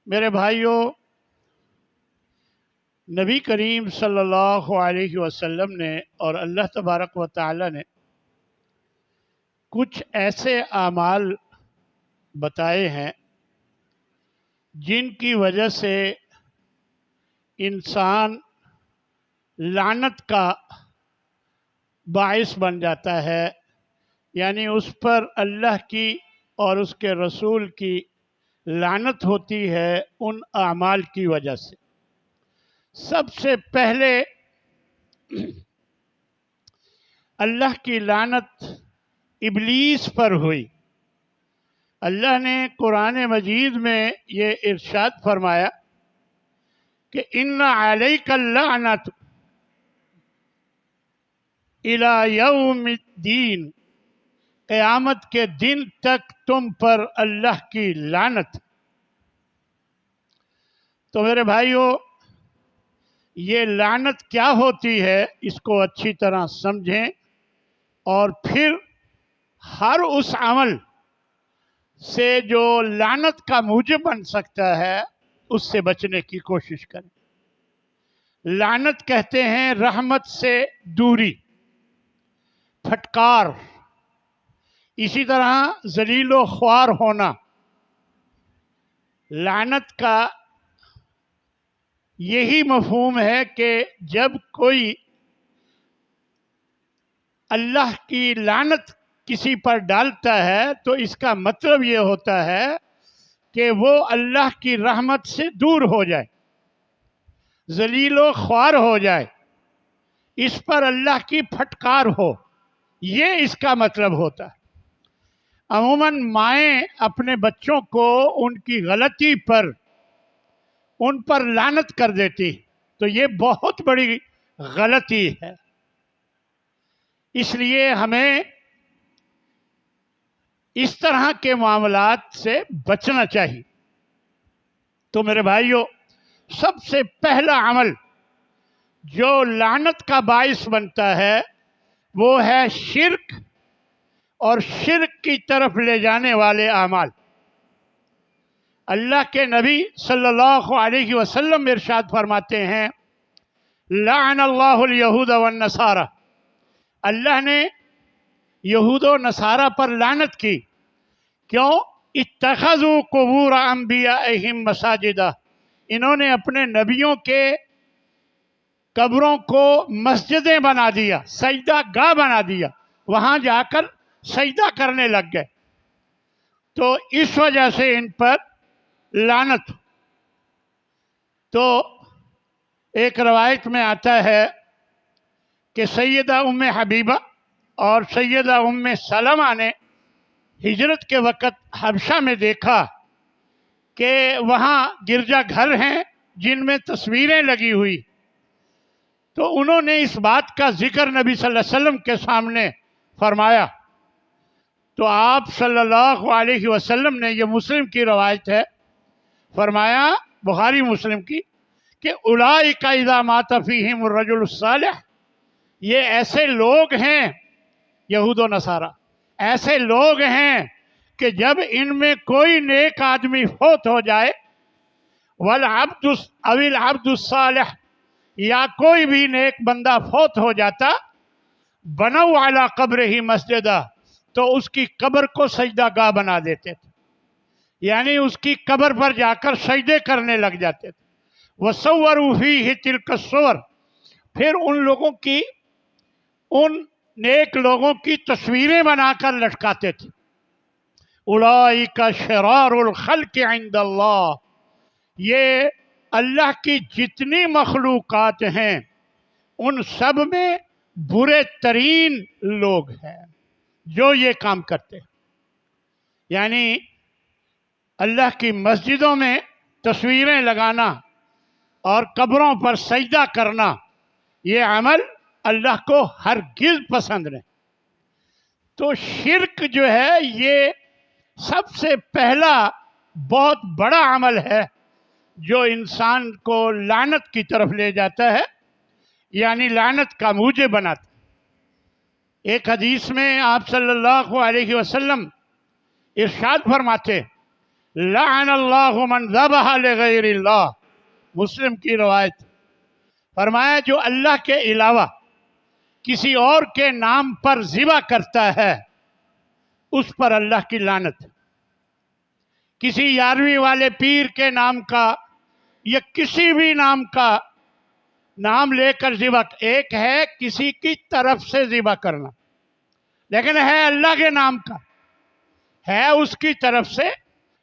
میرے بھائیوں، نبی کریم صلی اللہ علیہ وسلم نے اور اللہ تبارک و تعالی نے کچھ ایسے اعمال بتائے ہیں جن کی وجہ سے انسان لعنت کا باعث بن جاتا ہے، یعنی اس پر اللہ کی اور اس کے رسول کی لعنت ہوتی ہے ان اعمال کی وجہ سے۔ سب سے پہلے اللہ کی لعنت ابلیس پر ہوئی۔ اللہ نے قرآن مجید میں یہ ارشاد فرمایا کہ ان علیک اللعنت الی یوم الدین، قیامت کے دن تک تم پر اللہ کی لعنت۔ تو میرے بھائیوں، یہ لعنت کیا ہوتی ہے اس کو اچھی طرح سمجھیں، اور پھر ہر اس عمل سے جو لعنت کا موجب بن سکتا ہے اس سے بچنے کی کوشش کریں۔ لعنت کہتے ہیں رحمت سے دوری، پھٹکار، اسی طرح ذلیل و خوار ہونا۔ لعنت کا یہی مفہوم ہے کہ جب کوئی اللہ کی لعنت کسی پر ڈالتا ہے تو اس کا مطلب یہ ہوتا ہے کہ وہ اللہ کی رحمت سے دور ہو جائے، ذلیل و خوار ہو جائے، اس پر اللہ کی پھٹکار ہو، یہ اس کا مطلب ہوتا ہے۔ عموماً مائیں اپنے بچوں کو ان کی غلطی پر ان پر لعنت کر دیتی، تو یہ بہت بڑی غلطی ہے۔ اس لیے ہمیں اس طرح کے معاملات سے بچنا چاہیے۔ تو میرے بھائیوں، سب سے پہلا عمل جو لعنت کا باعث بنتا ہے وہ ہے شرک، اور شرک کی طرف لے جانے والے اعمال۔ اللہ کے نبی صلی اللہ علیہ وسلم ارشاد فرماتے ہیں لعن اللہ الیہود والنصارى، اللہ نے یہود و نصارہ پر لعنت کی۔ کیوں؟ اتخذوا قبور انبیائہم مساجدہ، انہوں نے اپنے نبیوں کے قبروں کو مسجدیں بنا دیا، سجدہ گاہ بنا دیا، وہاں جا کر سجدہ کرنے لگ گئے، تو اس وجہ سے ان پر لعنت۔ تو ایک روایت میں آتا ہے کہ سیدہ ام حبیبہ اور سیدہ ام سلمہ نے ہجرت کے وقت حبشہ میں دیکھا کہ وہاں گرجا گھر ہیں جن میں تصویریں لگی ہوئی، تو انہوں نے اس بات کا ذکر نبی صلی اللہ علیہ وسلم کے سامنے فرمایا، تو آپ صلی اللہ علیہ وسلم نے، یہ مسلم کی روایت ہے، فرمایا بخاری مسلم کی، کہ اولئک اذا مات فیہم الرجل الصالح، یہ ایسے لوگ ہیں، یہود و نصارہ ایسے لوگ ہیں کہ جب ان میں کوئی نیک آدمی فوت ہو جائے، والعبد او العبد الصالح، یا کوئی بھی نیک بندہ فوت ہو جاتا، بنوا علی قبرہ مسجدہ، تو اس کی قبر کو سجدہ گاہ بنا دیتے تھے، یعنی اس کی قبر پر جا کر سجدے کرنے لگ جاتے تھے۔ وَصَوَّرُوا فِيهِ تِلْكَ الصُّوَرَ، پھر ان لوگوں کی، ان نیک لوگوں کی تصویریں بنا کر لٹکاتے تھے۔ اولئک شرار الخلق عند اللہ، یہ اللہ کی جتنی مخلوقات ہیں ان سب میں برے ترین لوگ ہیں جو یہ کام کرتے ہیں۔ یعنی اللہ کی مسجدوں میں تصویریں لگانا اور قبروں پر سجدہ کرنا، یہ عمل اللہ کو ہرگز پسند نہیں۔ تو شرک جو ہے یہ سب سے پہلا بہت بڑا عمل ہے جو انسان کو لعنت کی طرف لے جاتا ہے، یعنی لعنت کا موجب بناتا ہے۔ ایک حدیث میں آپ صلی اللہ علیہ وسلم ارشاد فرماتے लअन अल्लाहु मन ज़बह लिग़ैरिल्लाह, मुस्लिम की रवायत। फरमाया जो अल्लाह के अलावा किसी और के नाम पर ज़िबा करता है उस पर अल्लाह की लानत। किसी 11वीं वाले पीर के नाम का या किसी भी नाम का नाम लेकर ज़िबा, एक है किसी की तरफ से ज़िबा करना, लेकिन है अल्लाह के नाम का, है उसकी तरफ से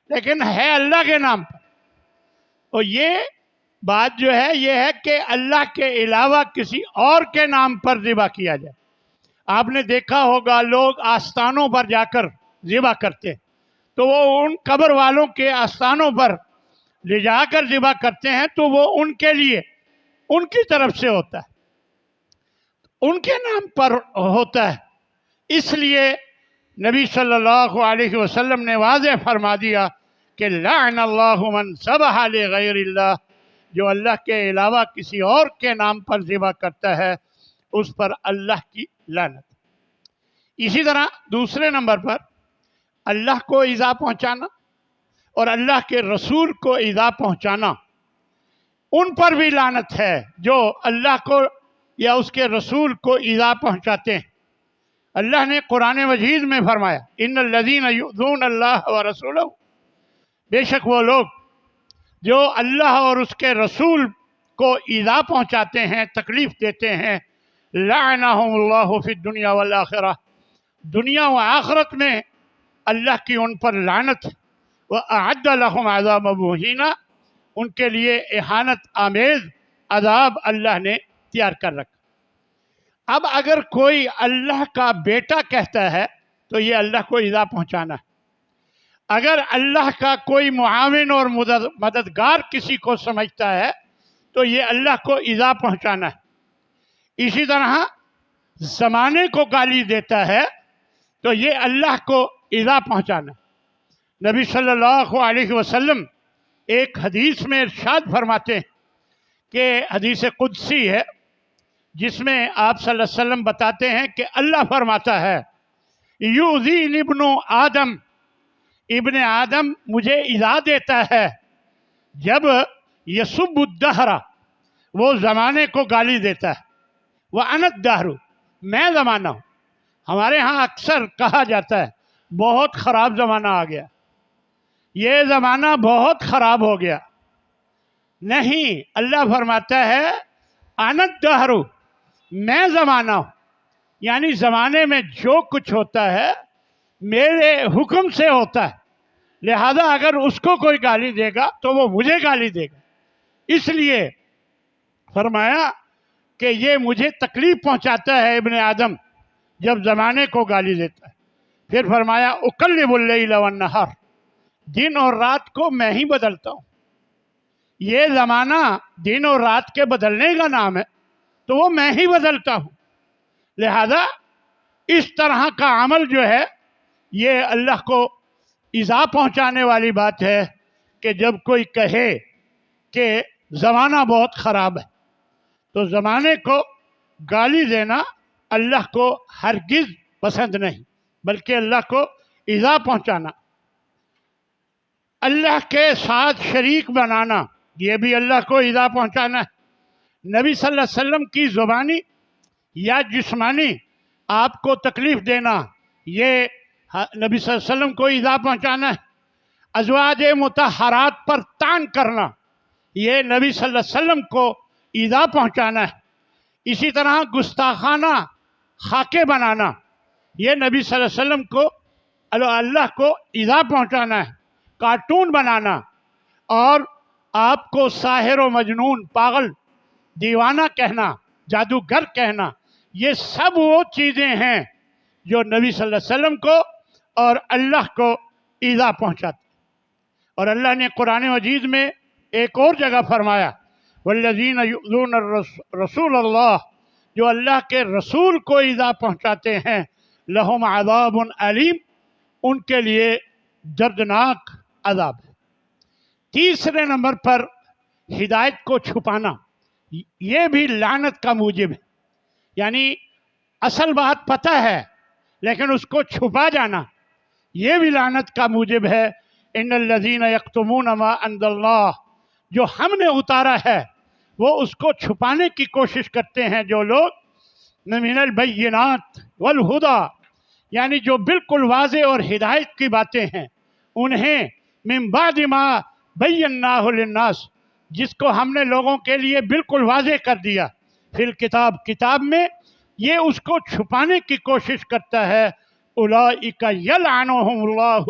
लेकिन है अल्लाह के नाम पर। और ये बात जो है ये है कि अल्लाह के अलावा किसी और के नाम पर ज़िबा किया जाए। आपने देखा होगा लोग आस्थानों पर जाकर ज़िबा करते हैं, तो वो उन कब्र वालों के आस्थानों पर ले जाकर ज़िबा करते हैं, तो वो उनके लिए उनकी तरफ से होता है, उनके नाम पर होता है। इसलिए नबी सल्लल्लाहु अलैहि वसल्लम ने वाज़ेह फरमा दिया कि लअन अल्लाहु मन ज़बह लिग़ैरिल्लाह, जो अल्लाह के अलावा किसी और के नाम पर ज़िबा करता है उस पर अल्लाह की लानत। इसी तरह दूसरे नंबर पर अल्लाह को ईज़ा पहुँचाना और अल्लाह के रसूल को ईज़ा पहुँचाना, उन पर भी लानत है जो अल्लाह को या उसके रसूल को ईज़ा पहुँचाते हैं। अल्लाह ने कुरान मजीद में फरमाया इन्नल्लज़ीना युज़ून अल्लाह व रसूलहू, बेशक वो लोग जो अल्लाह और उसके रसूल को ईज़ा पहुँचाते हैं, तकलीफ़ देते हैं, लअनहुमुल्लाहु फिद दुनिया वल आखिरह, दुनिया व आखिरत में अल्लाह की उन पर लानत। व अअद्द लहुम अज़ाबन मुहीना, उनके लिए इहानत आमेज़ अज़ाब अल्लाह ने तैयार कर रखा। अब अगर कोई अल्लाह का बेटा कहता है तो ये अल्लाह को ईज़ा पहुँचाना है। अगर अल्लाह का कोई मुआविन और मददगार किसी को समझता है तो ये अल्लाह को ईज़ा पहुँचाना है। इसी तरह ज़माने को गाली देता है तो ये अल्लाह को ईज़ा पहुँचाना। नबी सल्लल्लाहु अलैहि वसल्लम एक हदीस में इरशाद फरमाते हैं कि हदीस कुदसी है, जिसमें आप सल्लल्लाहु अलैहि वसल्लम बताते हैं कि अल्लाह फरमाता है युज़ीनी इब्नु आदम, इब्न आदम मुझे ईज़ा देता है जब यसुब्बुद्दहरा, वो ज़माने को गाली देता है, वह अनद दहरु, मैं ज़माना हूँ। हमारे यहाँ अक्सर कहा जाता है बहुत ख़राब ज़माना आ गया, ये ज़माना बहुत ख़राब हो गया। नहीं, अल्लाह फरमाता है अनद दहरु, मैं ज़माना हूँ, यानी ज़माने में जो कुछ होता है मेरे हुक्म से होता है, लिहाजा अगर उसको कोई गाली देगा तो वो मुझे गाली देगा। इसलिए फरमाया कि ये मुझे तकलीफ़ पहुंचाता है इब्न आदम जब ज़माने को गाली देता है। फिर फरमाया उक़ल्लिबुल लैल वन्नहार, दिन और रात को मैं ही बदलता हूँ। ये ज़माना दिन और रात के बदलने का नाम है तो वो मैं ही बदलता हूँ। लिहाजा इस तरह का अमल जो है ये अल्लाह को ईज़ा पहुँचाने वाली बात है कि जब कोई कहे कि ज़माना बहुत ख़राब है तो ज़माने को गाली देना अल्लाह को हरगिज़ पसंद नहीं, बल्कि अल्लाह को ईज़ा पहुँचाना। अल्लाह के साथ शरीक बनाना, ये भी अल्लाह को ईज़ा पहुँचाना है। नबी सल्लल्लाहु अलैहि वसल्लम की ज़ुबानी या जिस्मानी आपको तकलीफ़ देना, ये नबी सल्लल्लाहु अलैहि वसल्लम को ईज़ा पहुँचाना है। अज़वाज मुतहरात पर तान करना, ये नबी सल्लल्लाहु अलैहि वसल्लम को ईज़ा पहुँचाना है। इसी तरह गुस्ताखाना खाके बनाना, ये नबी सल्लल्लाहु अलैहि वसल्लम को अल्लाह को ईज़ा पहुँचाना है। कार्टून बनाना और आपको साहिर व मजनून, पागल, दीवाना कहना, जादूगर कहना, ये सब वो चीज़ें हैं जो नबी सल्लल्लाहु अलैहि वसल्लम को और अल्लाह को ईज़ा पहुँचाते। और अल्लाह ने कुरान मजीद में एक और जगह फरमाया वल्लज़ीना युज़ून रसूल अल्लाह, जो अल्लाह के रसूल को ईज़ा पहुँचाते हैं, लहुम अज़ाबुन अलीम, उनके लिए दर्दनाक अज़ाब है। तीसरे नंबर पर हिदायत को छुपाना, ये भी लानत का मूजिब है। यानी असल बात पता है लेकिन उसको छुपा जाना, ये भी लानत का मूजिब है इन الذین یکتمون ما انزلنا، جو ہم نے اتارا ہے وہ اس کو چھپانے کی کوشش کرتے ہیں جو لوگ من البینات والہدا، یعنی جو بالکل واضح اور ہدایت کی باتیں ہیں انہیں من بعد ما بیناہ للناس، جس کو ہم نے لوگوں کے لیے بالکل واضح کر دیا فی الکتاب، کتاب میں، یہ اس کو چھپانے کی کوشش کرتا ہے۔ اولئک یلعنہم اللہ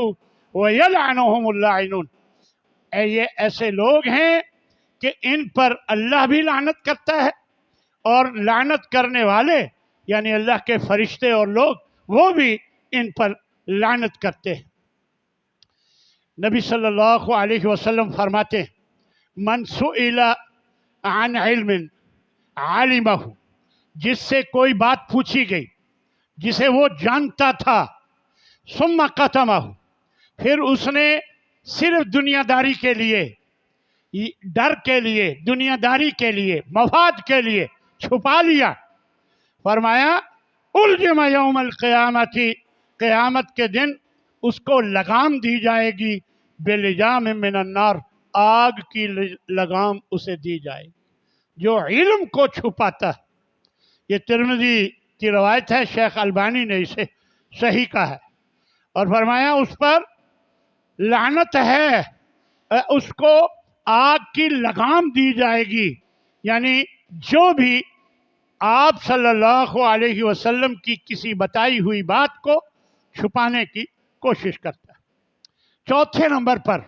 ویلعنہم اللاعنون، یہ ایسے لوگ ہیں کہ ان پر اللہ بھی لعنت کرتا ہے اور لعنت کرنے والے یعنی اللہ کے فرشتے اور لوگ وہ بھی ان پر لعنت کرتے ہیں۔ نبی صلی اللہ علیہ وسلم فرماتے ہیں من سئل عن علم عالمہ، جس سے کوئی بات پوچھی گئی جسے وہ جانتا تھا، ثم قتمہ، پھر اس نے صرف دنیا داری کے لیے، ڈر کے لیے، دنیا داری کے لیے، مفاد کے لیے چھپا لیا، فرمایا الجم یوم القیامت، قیامت کے دن اس کو لگام دی جائے گی، بلجام من النار، آگ کی لگام اسے دی جائے گی، جو علم کو چھپاتا ہے۔ یہ ترمذی کی روایت ہے، شیخ البانی نے اسے صحیح کہا ہے، اور فرمایا اس پر لعنت ہے، اس کو آگ کی لگام دی جائے گی، یعنی جو بھی آپ صلی اللہ علیہ وسلم کی کسی بتائی ہوئی بات کو چھپانے کی کوشش کرتا ہے۔ چوتھے نمبر پر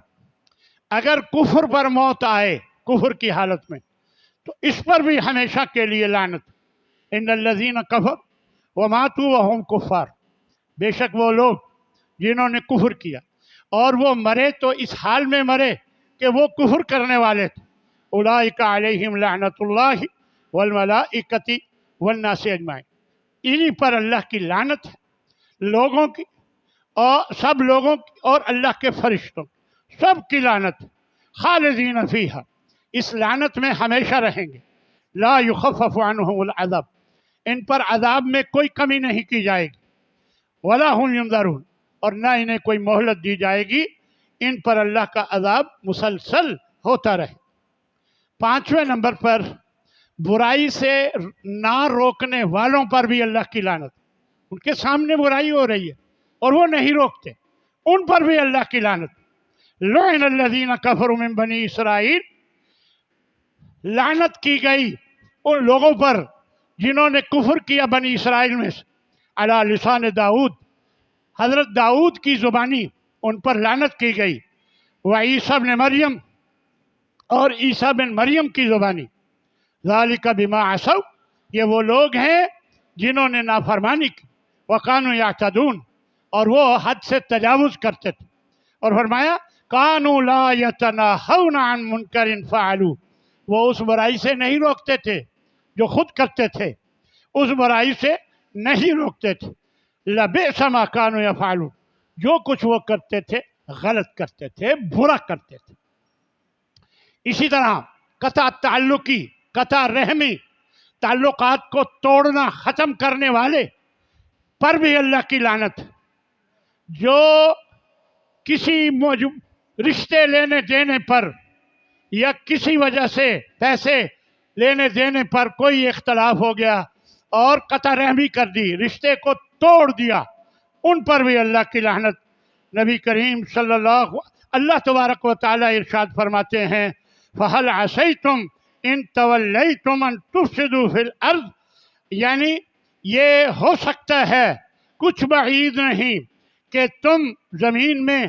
اگر کفر پر موت آئے، کفر کی حالت میں، تو اس پر بھی ہمیشہ کے لیے لعنت۔ ان الذین کفروا وماتوا وهم کفار، بے شک وہ لوگ جنہوں نے کفر کیا اور وہ مرے تو اس حال میں مرے کہ وہ کفر کرنے والے تھے، اولئک علیہم لعنت اللہ والملائکۃ والناس اجمعین، انہی پر اللہ کی لعنت ہے، لوگوں کی اور سب لوگوں کی اور اللہ کے فرشتوں کی، سب کی لعنت، خالدین فیہا، اس لعنت میں ہمیشہ رہیں گے، لا یخفف عنہم العذاب، ان پر عذاب میں کوئی کمی نہیں کی جائے گی، ولا هم ینظرون، اور نہ انہیں کوئی مہلت دی جائے گی، ان پر اللہ کا عذاب مسلسل ہوتا رہے۔ پانچویں نمبر پر برائی سے نہ روکنے والوں پر بھی اللہ کی لعنت، ان کے سامنے برائی ہو رہی ہے اور وہ نہیں روکتے، ان پر بھی اللہ کی لعنت۔ لعن الذین کفروا من بنی اسرائیل، لعنت کی گئی ان لوگوں پر جنہوں نے کفر کیا بنی اسرائیل میں سے، علی لسان داؤد، حضرت داؤد کی زبانی ان پر لعنت کی گئی، وعیسیٰ بن مریم، اور عیسیٰ بن مریم کی زبانی، ذالک بما عصوا، یہ وہ لوگ ہیں جنہوں نے نافرمانی کی، وکانوا یعتدون، اور وہ حد سے تجاوز کرتے تھے، اور فرمایا کانوا لا یتناہون عن منکر فعلوا، وہ اس برائی سے نہیں روکتے تھے جو خود کرتے تھے، اس برائی سے نہیں روکتے تھے، لبئس ما کانوا یفعلون، جو کچھ وہ کرتے تھے غلط کرتے تھے، برا کرتے تھے۔ اسی طرح قطع تعلقی، قطع رحمی، تعلقات کو توڑنا، ختم کرنے والے پر بھی اللہ کی لعنت، جو کسی رشتے لینے دینے پر یا کسی وجہ سے پیسے لینے دینے پر کوئی اختلاف ہو گیا اور قطع رحمی کر دی، رشتے کو توڑ دیا، ان پر بھی اللہ کی لعنت۔ نبی کریم صلی اللہ تبارک و تعالی ارشاد فرماتے ہیں فَهَلْ عَصَيْتُمْ إِن تَوَلَّيْتُمْ أَن تُفْسِدُوا فِي الْأَرْضِ، یعنی یہ ہو سکتا ہے، کچھ بعید نہیں کہ تم زمین میں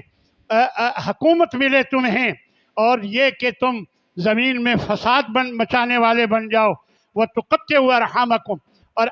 حکومت ملے تمہیں اور یہ کہ تم زمین میں فساد مچانے والے بن جاؤ، وَتُقَطِّعُوا أَرْحَامَكُمْ، اور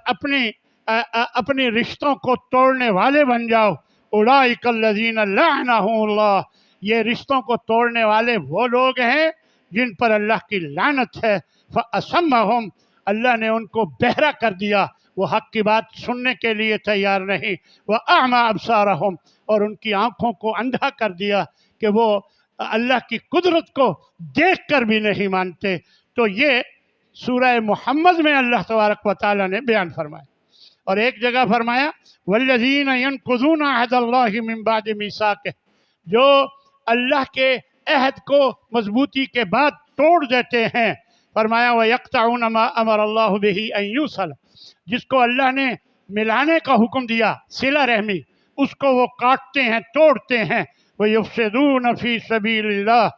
اپنی رشتوں کو توڑنے والے بن جاؤ، اولئک الذین لعنہم اللہ، یہ رشتوں کو توڑنے والے وہ لوگ ہیں جن پر اللہ کی لعنت ہے، فَأَصَمَّهُمْ، اللہ نے ان کو بہرا کر دیا، وہ حق کی بات سننے کے لیے تیار نہیں، وَأَعْمَى أَبْصَارَهُمْ، اور ان کی آنکھوں کو اندھا کر دیا کہ وہ اللہ کی قدرت کو دیکھ کر بھی نہیں مانتے۔ تو یہ سورہ محمد میں اللہ تبارک و تعالیٰ نے بیان فرمایا، اور ایک جگہ فرمایا وَالَّذِينَ يَنقُضُونَ عَهْدَ اللَّهِ مِن بَعْدِ مِيثَاقِهِ، جو अल्लाह के अहद को मजबूती के बाद तोड़ देते हैं। फरमाया वयक़्तऊन मा अमर अल्लाहु बिही अन यूसल, जिसको अल्लाह ने मिलाने का हुक्म दिया, सिला रहमी, उसको वो काटते हैं, तोड़ते हैं। वयुफ़सिदून फ़ी सबीलिल्लाह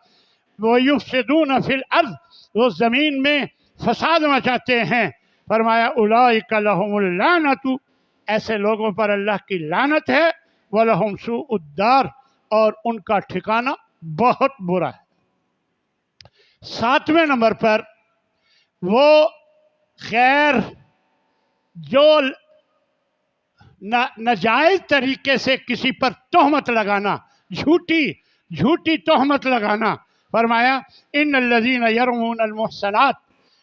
वयुफ़सिदून फ़िल अर्ज़, वो ज़मीन में फसाद मचाते हैं। फरमाया उलाइका लहुमुल लानतु, ऐसे लोगों पर अल्लाह की लानत है। वलहुम सूउद्दार, और उनका ठिकाना बहुत बुरा है। 7वें नंबर पर वो खैर जो नाजायज़ तरीके से किसी पर तोहमत लगाना, झूठी तोहमत लगाना। फरमाया इन्नल्लज़ीना यरमूनल मुहसनात,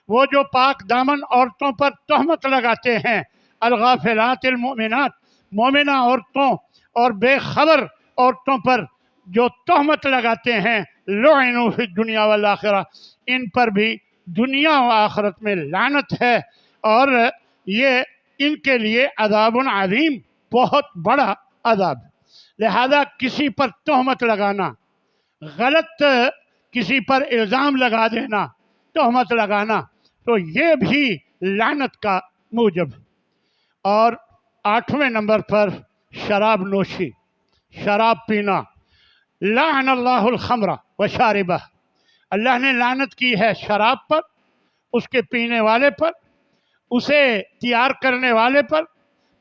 वो जो पाक दामन औरतों पर तोहमत लगाते हैं, अलगाफिलातिल मुमिनात, मोमिना औरतों और बेखबर औरतों पर जो तोहमत लगाते हैं, लुइनु फि दुनिया वल आखिरा, इन पर भी दुनिया व आखिरत में लानत है, और ये इनके लिए अज़ाबुन अज़ीम, बहुत बड़ा अज़ाब। लिहाजा किसी पर तोहमत लगाना, गलत किसी पर इल्ज़ाम लगा देना, तोहमत लगाना, तो ये भी लानत का मूजब। और 8वें नंबर पर शराब नोशी, शराब पीना। लाअनल्लाहुल खम्रा व शारिबह, अल्लाह ने लानत की है शराब पर, उसके पीने वाले पर, उसे तैयार करने वाले पर,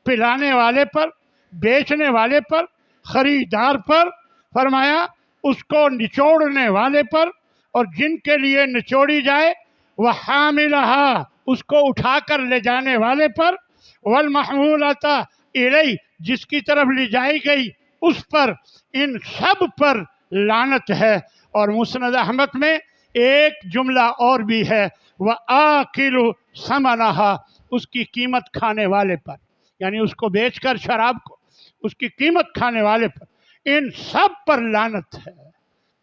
पिलाने वाले पर, बेचने वाले पर, ख़रीदार पर। फरमाया उसको निचोड़ने वाले पर, और जिनके लिए निचोड़ी जाए, वह हामिलहा, उसको उठाकर ले जाने वाले पर, वल महमूलता इलैह, जिसकी तरफ ले जाई गई उस पर, इन सब पर लानत है। और मुस्नद अहमद में एक जुमला और भी है, वह आकिलु समनहा, उसकी कीमत खाने वाले पर, यानी उसको बेचकर शराब को उसकी कीमत खाने वाले पर, इन सब पर लानत है।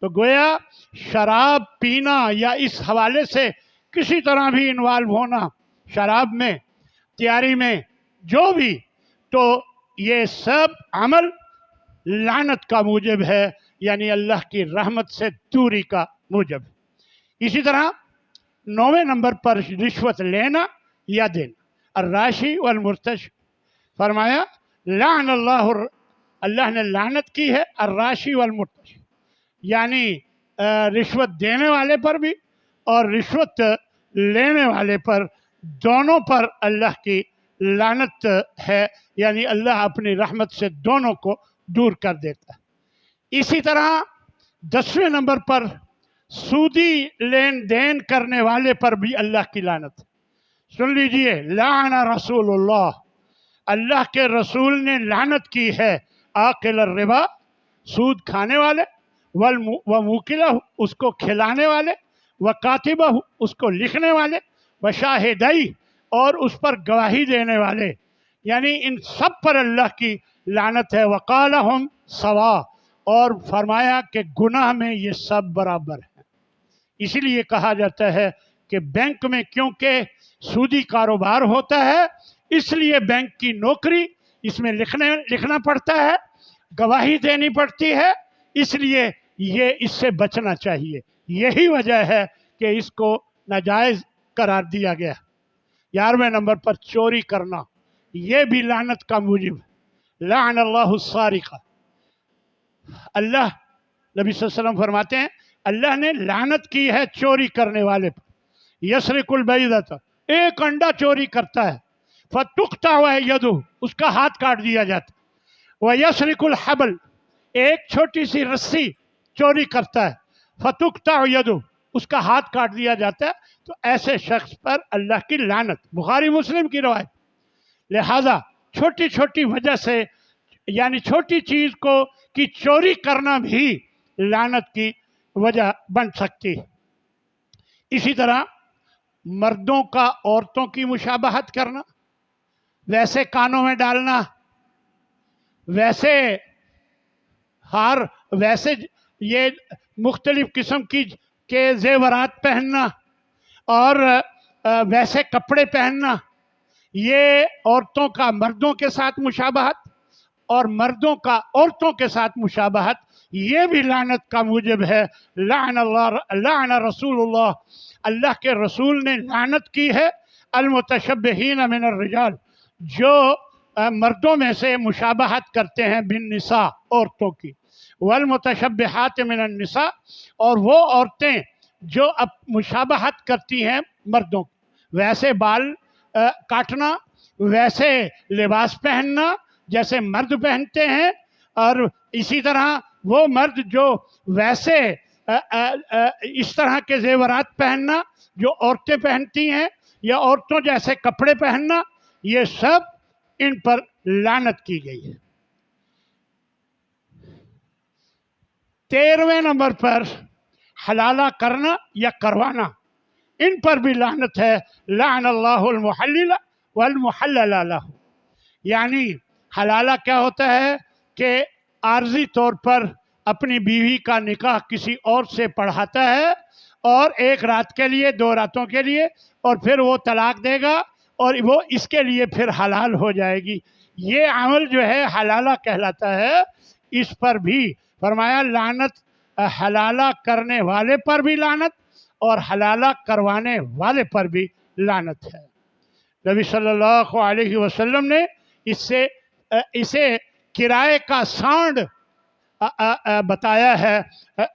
तो गोया शराब पीना या इस हवाले से किसी तरह भी इन्वॉल्व होना, शराब में, तैयारी में, जो भी, तो ये सब अमल लानत का मूजब है, यानी अल्लाह की रहमत से दूरी का मूजब। इसी तरह 9वें नंबर पर रिश्वत लेना या देना, अर्राशी वल मुर्तश। फरमाया लान अल्लाह ने लानत की है अर्राशी वल मुर्तश, यानी रिश्वत देने वाले पर भी और रिश्वत लेने वाले पर, दोनों पर अल्लाह की लानत है, यानी अल्लाह अपनी रहमत से दोनों को दूर कर देता है। इसी तरह 10वें नंबर पर सूदी लेन देन करने वाले पर भी अल्लाह की लानत है। सुन लीजिए, लाना रसूलुल्लाह, अल्लाह के रसूल ने लानत की है आकिल रिबा, सूद खाने वाले, व मुकिलहु, उसको खिलाने वाले, व कातिबहु, उसको लिखने वाले, व शाहिदई, और उस पर गवाही देने वाले, यानी इन सब पर अल्लाह की लानत है। वक़ालहुम सवा, और फरमाया कि गुनाह में ये सब बराबर हैं। इसीलिए कहा जाता है कि बैंक में क्योंकि सूदी कारोबार होता है, इसलिए बैंक की नौकरी, इसमें लिखना पड़ता है, गवाही देनी पड़ती है, इसलिए ये इससे बचना चाहिए। यही वजह है कि इसको नाजायज़ करार दिया गया। 11वें नंबर पर चोरी करना, ये भी लानत का मूजिब। लाअनल्लाहु सारिका, अल्लाह, नबी सल्लल्लाहु अलैहि वसल्लम फरमाते हैं अल्लाह ने लानत की है चोरी करने वाले पर। यसरिकुल बैदत, एक अंडा चोरी करता है, फतुक्ता हुआ यदु, उसका हाथ काट दिया जाता है। वह यसरिकुल हबल, एक छोटी सी रस्सी चोरी करता है, फतुक्ता यदु, उसका हाथ काट दिया जाता है। तो ऐसे शख्स पर अल्लाह की लानत, बुखारी मुस्लिम की रवायत। लिहाजा छोटी छोटी वजह से, यानी छोटी चीज़ को की चोरी करना भी लानत की वजह बन सकती है। इसी तरह मर्दों का औरतों की मुशाबहत करना, वैसे कानों में डालना, वैसे हार, वैसे ये मुख्तलिफ किस्म की के जेवरात पहनना और वैसे कपड़े पहनना, ये औरतों का मर्दों के साथ मुशाबहत और मर्दों का औरतों के साथ मुशाबहत, یہ بھی لعنت کا موجب ہے۔ لعن رسول اللہ کے رسول نے لعنت کی ہے المتشبہین من الرجال، جو مردوں میں سے مشابہت کرتے ہیں بالنساء عورتوں کی، والمتشبہات من النساء، اور وہ عورتیں جو اب مشابہت کرتی ہیں مردوں کی، ویسے بال کاٹنا، ویسے لباس پہننا جیسے مرد پہنتے ہیں، اور اسی طرح وہ مرد جو ویسے اس طرح کے زیورات پہننا جو عورتیں پہنتی ہیں، یا عورتوں جیسے کپڑے پہننا، یہ سب ان پر لعنت کی گئی ہے۔ 13ویں نمبر پر حلالہ کرنا یا کروانا، ان پر بھی لعنت ہے۔ لعن اللہ المحلل والمحلل لہ، یعنی حلالہ کیا ہوتا ہے کہ عارضی طور پر اپنی بیوی کا نکاح کسی اور سے پڑھاتا ہے، اور ایک رات کے لیے، 2 راتوں کے لیے، اور پھر وہ طلاق دے گا اور وہ اس کے لیے پھر حلال ہو جائے گی۔ یہ عمل جو ہے حلالہ کہلاتا ہے۔ اس پر بھی فرمایا لعنت، حلالہ کرنے والے پر بھی لعنت اور حلالہ کروانے والے پر بھی لعنت ہے۔ نبی صلی اللہ علیہ وسلم نے اسے کرائے کا سانڈ بتایا ہے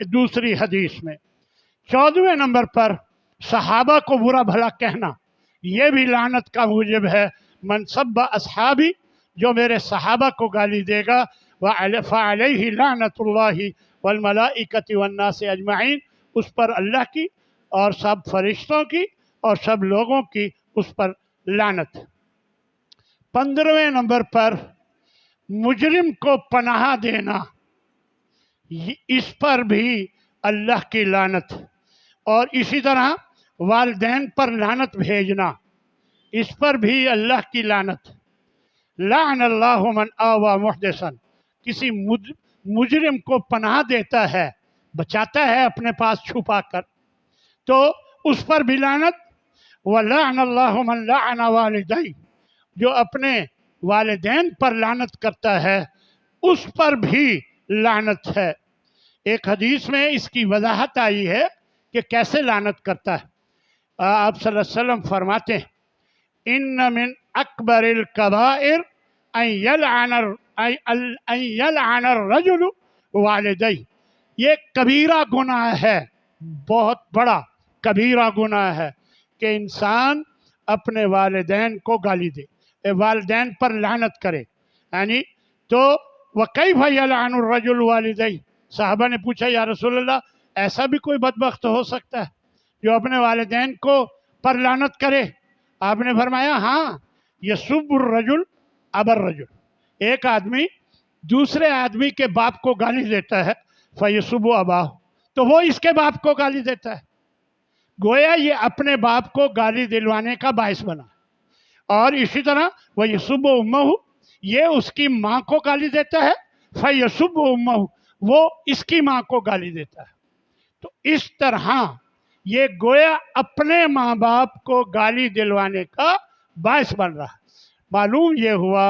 دوسری حدیث میں۔ 14ویں نمبر پر صحابہ کو برا بھلا کہنا، یہ بھی لعنت کا موجب ہے۔ من سب اصحابی، جو میرے صحابہ کو گالی دے گا، فعلیہ لعنت اللہ والملائکۃ والناس اجمعین، اس پر اللہ کی اور سب فرشتوں کی اور سب لوگوں کی اس پر لعنت۔ 15ویں نمبر پر مجرم کو پناہ دینا، اس پر بھی اللہ کی لعنت، اور اسی طرح والدین پر لعنت بھیجنا، اس پر بھی اللہ کی لعنت۔ لعن اللہ من آوى محدثا، کسی مجرم کو پناہ دیتا ہے، بچاتا ہے اپنے پاس چھپا کر، تو اس پر بھی لعنت۔ ولعن اللہ من لعن والدی، جو اپنے والدین پر لعنت کرتا ہے اس پر بھی لعنت ہے۔ ایک حدیث میں اس کی وضاحت آئی ہے کہ کیسے لعنت کرتا ہے۔ آپ صلی اللہ علیہ وسلم فرماتے ہیں ان من اکبر الکبائر ان یلعن الرجل والدی، یہ کبیرہ گناہ ہے، بہت بڑا کبیرہ گناہ ہے کہ انسان اپنے والدین کو گالی دے، والدین پر لعنت کرے۔ یعنی تو وَكَيْفَ يَلْعَنُ الرَّجُلُ وَالِدَيْهِ، صحابہ نے پوچھا یا رسول اللہ ایسا بھی کوئی بدبخت ہو سکتا ہے جو اپنے والدین کو پر لعنت کرے؟ آپ نے فرمایا ہاں، يَسُبُّ الرَّجُلُ أَبَا الرَّجُلُ، ایک آدمی دوسرے آدمی کے باپ کو گالی دیتا ہے، فَيَسُبُّ أَبَاهُ، تو وہ اس کے باپ کو گالی دیتا ہے، گویا یہ اپنے باپ کو گالی دلوانے کا باعث بنا۔ اور اسی طرح وَيَسُبُّ أُمَّهُ، یہ اس کی ماں کو گالی دیتا ہے، فَيَسُبُّ أُمَّهُ، وہ اس کی ماں کو گالی دیتا ہے۔ تو اس طرح یہ گویا اپنے ماں باپ کو گالی دلوانے کا باعث بن رہا ہے۔ معلوم یہ ہوا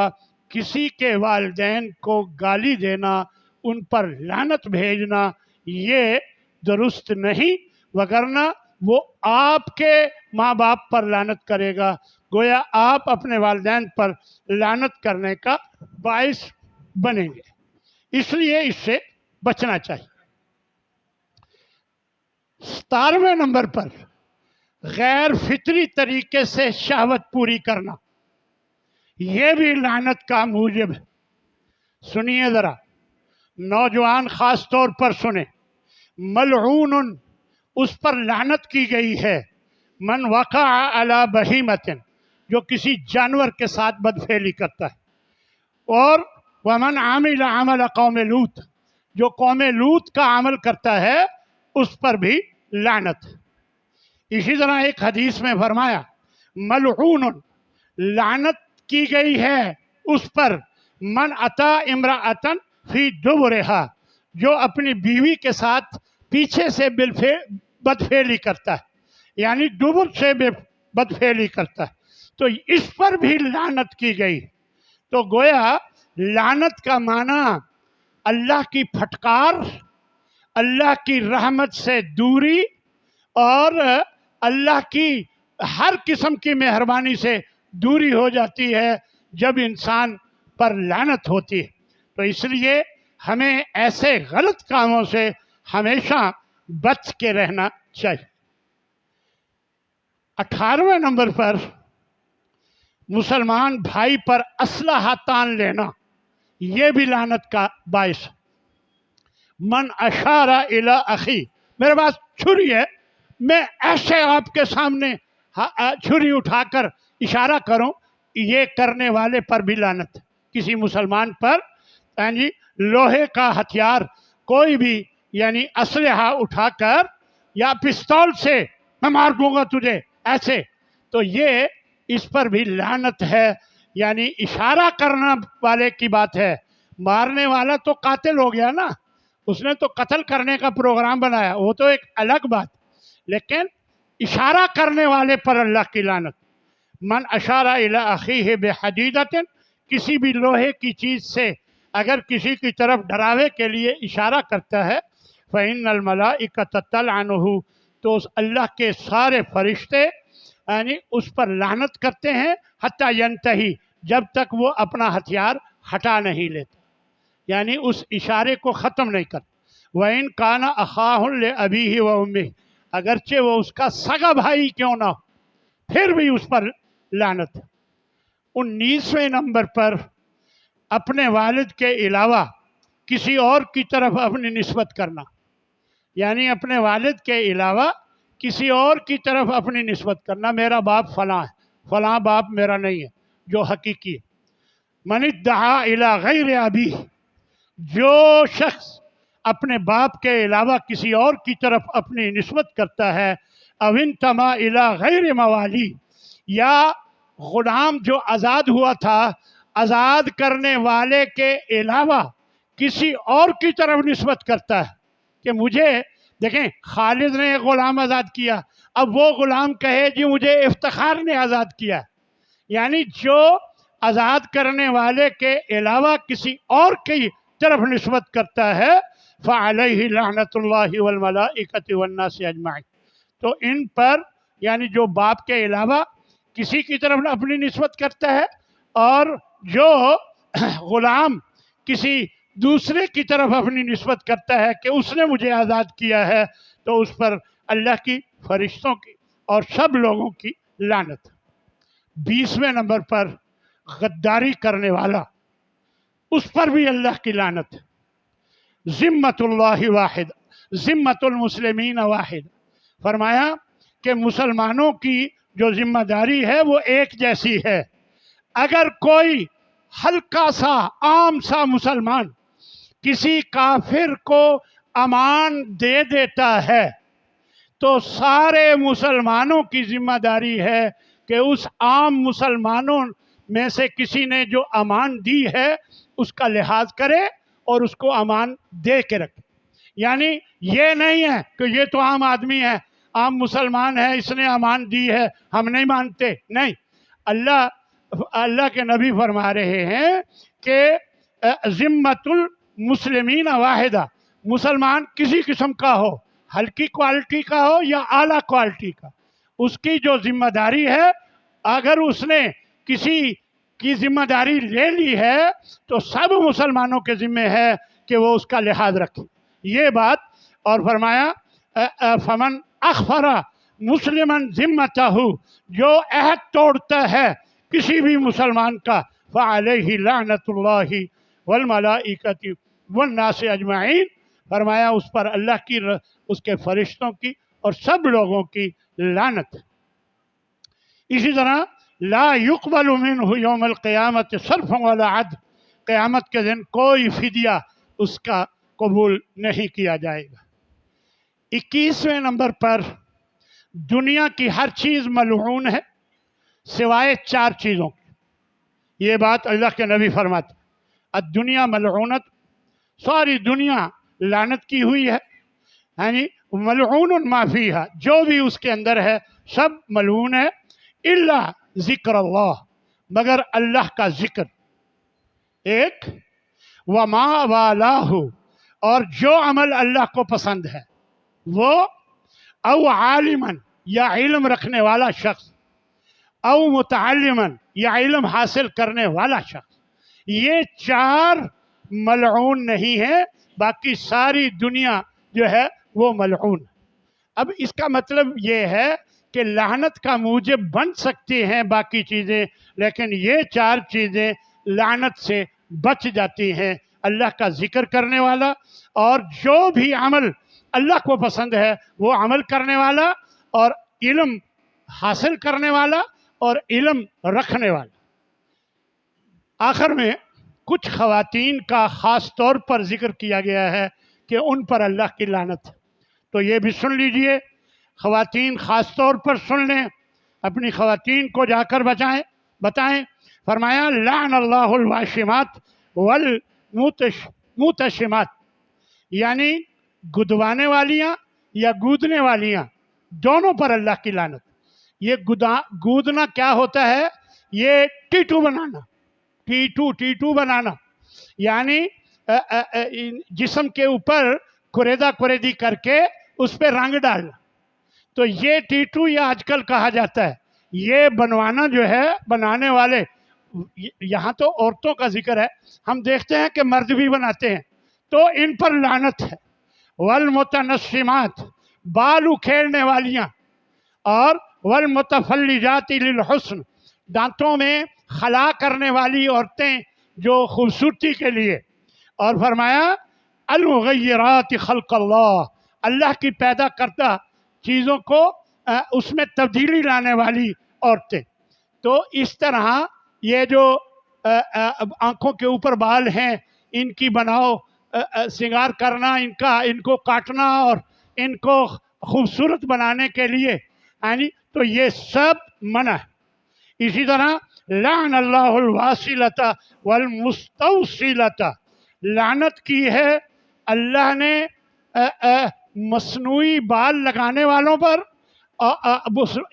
کسی کے والدین کو گالی دینا، ان پر لعنت بھیجنا، یہ درست نہیں، وگرنہ وہ آپ کے ماں باپ پر لعنت کرے گا، گویا آپ اپنے والدین پر لعنت کرنے کا باعث بنیں گے، اس لیے اس سے بچنا چاہیے۔ 17ویں نمبر پر غیر فطری طریقے سے شہوت پوری کرنا، یہ بھی لعنت کا موجب ہے۔ سنیے ذرا، نوجوان خاص طور پر سنیں، ملعون، اس پر لعنت کی گئی ہے، من وقع علی بہیمۃ، جو کسی جانور کے ساتھ بدفعلی کرتا ہے، اور ومن عامل عمل قوم لوط، جو قوم لوط کا عمل کرتا ہے اس پر بھی لعنت۔ اسی طرح ایک حدیث میں فرمایا ملعون، لعنت کی گئی ہے اس پر من اتی امرأۃ فی دبرہا، جو اپنی بیوی کے ساتھ پیچھے سے بدفعلی کرتا ہے، یعنی دبر سے بدفعلی کرتا ہے، تو اس پر بھی لعنت کی گئی۔ تو گویا لعنت کا معنی अल्लाह की फटकार, अल्लाह की रहमत से दूरी और अल्लाह की हर किस्म की मेहरबानी से दूरी हो जाती है जब इंसान पर लानत होती है। तो इसलिए हमें ऐसे गलत कामों से हमेशा बच के रहना चाहिए। 18वें नंबर पर मुसलमान भाई पर असलहा तान लेना, ये भी लानत का बायस। मन अशारा इला अखी, मेरे पास छुरी है, मैं ऐसे आपके सामने छुरी उठाकर इशारा करूं, ये करने वाले पर भी लानत। किसी मुसलमान पर यानी लोहे का हथियार कोई भी यानी असलहा उठाकर या पिस्तौल से मैं मार दूंगा तुझे ऐसे, तो ये इस पर भी लानत है। यानी इशारा करना वाले की बात है, मारने वाला तो कातिल हो गया ना, उसने तो कत्ल करने का प्रोग्राम बनाया, वो तो एक अलग बात। लेकिन इशारा करने वाले पर अल्लाह की लानत। मन अशारा इला अखीहि बिहदीदतिन, किसी भी लोहे की चीज़ से अगर किसी की तरफ डरावे के लिए इशारा करता है, फ़इन्नल मलाइकत तलअनुहु, तो उस अल्लाह के सारे फरिश्ते यानी उस पर लानत करते हैं, हत्ता यंतही, जब तक वो अपना हथियार हटा नहीं लेता, यानी उस इशारे को ख़त्म नहीं करता। वइन काना अखाहुन ले अबीही व उम्मीही, अगरचे वो उसका सगा भाई क्यों ना हो, फिर भी उस पर लानत। 19वें नंबर पर अपने वालिद के अलावा किसी और की तरफ अपनी निस्बत करना, यानी अपने वालिद के अलावा किसी और की तरफ अपनी निस्बत करना। मेरा बाप फलां है, फलां बाप मेरा नहीं है, जो हकीकी है। मन इद्दआ इला गैर अबी, जो शख्स अपने बाप के अलावा किसी और की तरफ अपनी निस्बत करता है, अविन तमा इला गैर मवाली, या गुलाम जो आज़ाद हुआ था, आज़ाद करने वाले के अलावा किसी और की तरफ निस्बत करता है कि मुझे, देखें खालिद ने एक ग़ुलाम आज़ाद किया, अब वो ग़ुलाम कहे जी मुझे इफ्तिखार ने आज़ाद किया, यानी जो आज़ाद करने वाले के अलावा किसी और की तरफ निस्बत करता है, फ़अलैहि लअनतुल्लाहि वल मलाइकति वन्नासि अजमाइन, तो इन पर यानी जो बाप के अलावा किसी की तरफ अपनी निस्बत करता है और जो ग़ुलाम किसी दूसरे की तरफ अपनी निस्बत करता है कि उसने मुझे आज़ाद किया है, तो उस पर अल्लाह की, फरिश्तों की और सब लोगों की लानत। 20वें नंबर पर गद्दारी करने वाला, उस पर भी अल्लाह की लानत। ज़िम्मतुल्लाहि वाहिद, ज़िम्मतुल मुस्लिमीन वाहिद, फरमाया कि मुसलमानों की जो जिम्मेदारी है वो एक जैसी है। अगर कोई हल्का सा आम सा मुसलमान किसी काफिर को अमान दे देता है, तो सारे मुसलमानों की जिम्मेदारी है कि उस आम मुसलमानों में से किसी ने जो अमान दी है उसका लिहाज करे और उसको अमान दे के रखे। यानी ये नहीं है कि ये तो आम आदमी है, आम मुसलमान है, इसने अमान दी है, हम नहीं मानते, नहीं। अल्लाह के नबी फरमा रहे हैं कि ज़िम्मतुल मुस्लिमीन वाहिदा, मुसलमान किसी किस्म का हो, हल्की क्वालिटी का हो या आला क्वालिटी का, उसकी जो जिम्मेदारी है, अगर उसने किसी की जिम्मेदारी ले ली है तो सब मुसलमानों के ज़िम्मे है कि वो उसका लिहाज रखे, ये बात। और फरमाया फमन अखफरा मुस्लिमन ज़िम्मतहु, जो अहद तोड़ता है किसी भी मुसलमान का, फ़अलैहि लअनतुल्लाहि वल मलाइकति वन्नासि अजमाइन, फरमाया उस पर अल्लाह की, उसके फरिश्तों की और सब लोगों की लानत। इसी तरह ला युक़बलु मिन्हु यौमल क़ियामत सर्फ़ुन वला अदल, क़यामत के दिन कोई फिदिया उसका कबूल नहीं किया जाएगा। 21वें नंबर पर दुनिया की हर चीज़ मलऊन है सिवाय 4 चीज़ों की। ये बात अल्लाह के नबी फरमाते, अद्दुनिया मलऊनत, सारी दुनिया लानत की हुई है, यानी मलऊन मा फ़ीहा, जो भी उसके अंदर है सब मलऊन है, इल्ला ज़िक्र अल्लाह, मगर अल्लाह का जिक्र एक, वमा वालाहु, और जो अमल अल्लाह को पसंद है वो, औ आलिमन, या इल्म रखने वाला शख्स, औ मुतअल्लिमन, या इल्म हासिल करने वाला शख्स, ये चार मलऊन नहीं है, बाकी सारी दुनिया जो है वो मलऊन। अब इसका मतलब ये है कि लानत का मूजिब बन सकती हैं बाकी चीज़ें, लेकिन ये चार चीज़ें लानत से बच जाती हैं। अल्लाह का जिक्र करने वाला, और जो भी अमल अल्लाह को पसंद है वो अमल करने वाला, और इल्म हासिल करने वाला, और इल्म रखने वाला। आखिर में कुछ ख़वातीन का ख़ास तौर पर जिक्र किया गया है कि उन पर अल्लाह की लानत है, तो ये भी सुन लीजिए। ख़वातीन ख़ास तौर पर सुन लें, अपनी ख़वातीन को जाकर बताएं। फरमाया लानल्लाहुल वाशिमात वल मुतशिमात, यानी गुदवाने वालियाँ या गूदने वालियाँ, दोनों पर अल्लाह की लानत। ये गूदना क्या होता है? ये टीटू बनाना, टीटू बनाना, यानी जिस्म के ऊपर कुरेदा कुरेदी करके उस पर रंग डालना। तो ये टीटू या आजकल कहा जाता है, ये बनवाना जो है, बनाने वाले, यहाँ तो औरतों का जिक्र है, हम देखते हैं कि मर्द भी बनाते हैं, तो इन पर लानत है। वल मुतनस्सिमात, बाल उखेड़ने वालियाँ, और वल मुतफल्लिजाति लिल हुस्न, दांतों में खला करने वाली औरतें जो खूबसूरती के लिए। और फरमाया अल मुग़य्यिरात खल्क़ल्लाह, अल्लाह की पैदा करता चीज़ों को उसमें तब्दीली लाने वाली औरतें। तो इस तरह ये जो आँखों के ऊपर बाल हैं, इनकी बनाओ, श्रृंगार करना, इनको काटना और इनको खूबसूरत बनाने के लिए, यानी तो ये सब मना है। इसी तरह लानल्लाहुल वासिलता वल मुस्तौसिलता, लानत की है अल्लाह ने मसनूई बाल लगाने वालों पर।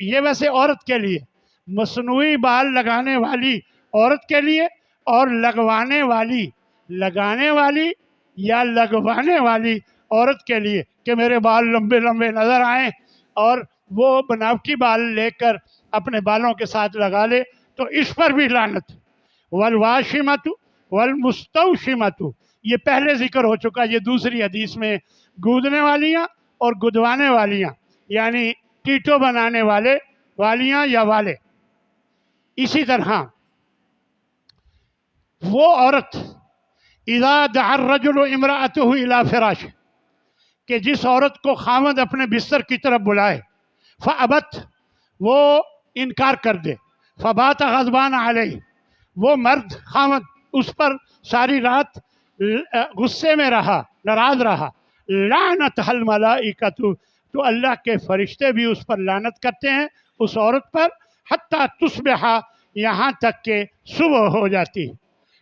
ये वैसे औरत के लिए, मसनूई बाल लगाने वाली औरत के लिए, और लगाने वाली या लगवाने वाली औरत के लिए कि मेरे बाल लंबे लंबे नज़र आएँ, और वो बनावटी बाल लेकर अपने बालों के साथ लगा ले, तो इस पर भी लानत। वल वाशिमतु वल मुस्तौशिमतु, ये पहले जिक्र हो चुका, ये दूसरी हदीस में गूदने वालियाँ और गुदवाने वालियाँ, यानी टीटो बनाने वालियाँ या वाले। इसी तरह वो औरत इज़ा दअ अर्रजुलु इम्रअतहु इला फिराश, कि जिस औरत को खामद अपने बिस्तर की तरफ बुलाए, फ़अबत, वो इनकार कर दे, फ़बात ग़ज़बान अलैह, वो मर्द खामद उस पर सारी रात गुस्से में रहा, नाराज़ रहा, लानत हल मलाइकतु, तो अल्लाह के फरिश्ते भी उस पर लानत करते हैं, उस औरत पर, हत्ता तुस्बिहा, यहाँ तक के सुबह हो जाती है।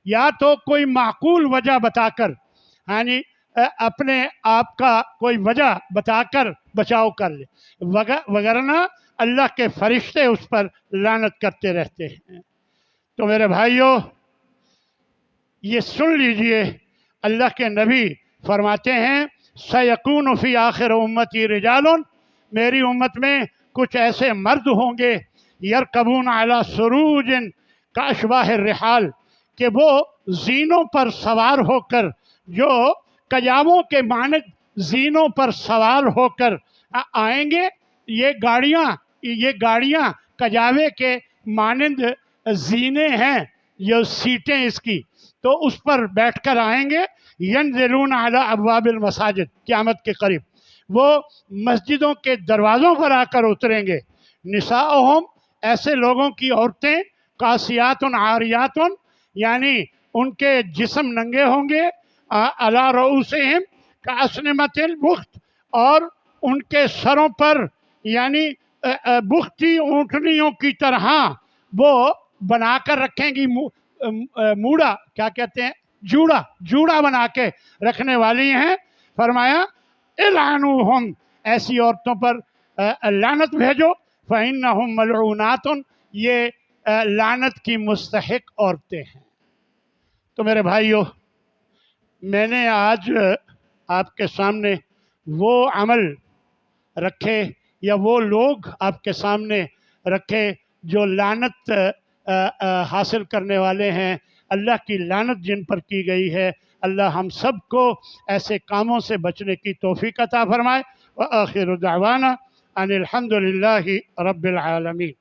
या तो कोई माकूल वजह बताकर, यानी अपने आप का कोई वजह बताकर बचाव कर ले, वगरना अल्लाह के फरिश्ते उस पर लानत करते रहते हैं। तो मेरे भाइयों, ये सुन लीजिए, अल्लाह के नबी फरमाते हैं सयकून फ़ी आखिर उम्मती रिजालुन, मेरी उम्मत में कुछ ऐसे मर्द होंगे, यरकबून अला सुरूजिन का अशबाह रिहाल, कि वो जीनों पर सवार होकर, जो कयामों के मानद जीनों पर सवार होकर आएंगे। ये गाड़ियाँ कजावे के मानंद जीने हैं, ये सीटें इसकी, तो उस पर बैठकर आएंगे। यंज़िलून अला अब्वाबिल मसाजिद, क़यामत के करीब वो मस्जिदों के दरवाज़ों पर आकर उतरेंगे। निसाओहुम, ऐसे लोगों की औरतें, कासियातुन आरियातुन, यानी उनके जिस्म नंगे होंगे, अला रऊसिहिम का असनिमतिल बुख्त, और उनके सरों पर यानी बुख्ती ऊँटनियों की तरह वो बनाकर रखेंगी, मूड़ा क्या कहते हैं, जूड़ा बना के रखने वाली हैं। फरमाया इलानुहुम, ऐसी औरतों पर लानत भेजो, फ़इन्नहुम मलऊनातुन, ये लानत की मुस्तहिक औरतें हैं। तो मेरे भाइयों, میں نے آج آپ کے سامنے وہ عمل رکھے یا وہ لوگ آپ کے سامنے رکھے جو لعنت حاصل کرنے والے ہیں، اللہ کی لعنت جن پر کی گئی ہے۔ اللہ ہم سب کو ایسے کاموں سے بچنے کی توفیق عطا فرمائے۔ وآخر دعوانا ان الحمد للہ رب العالمین۔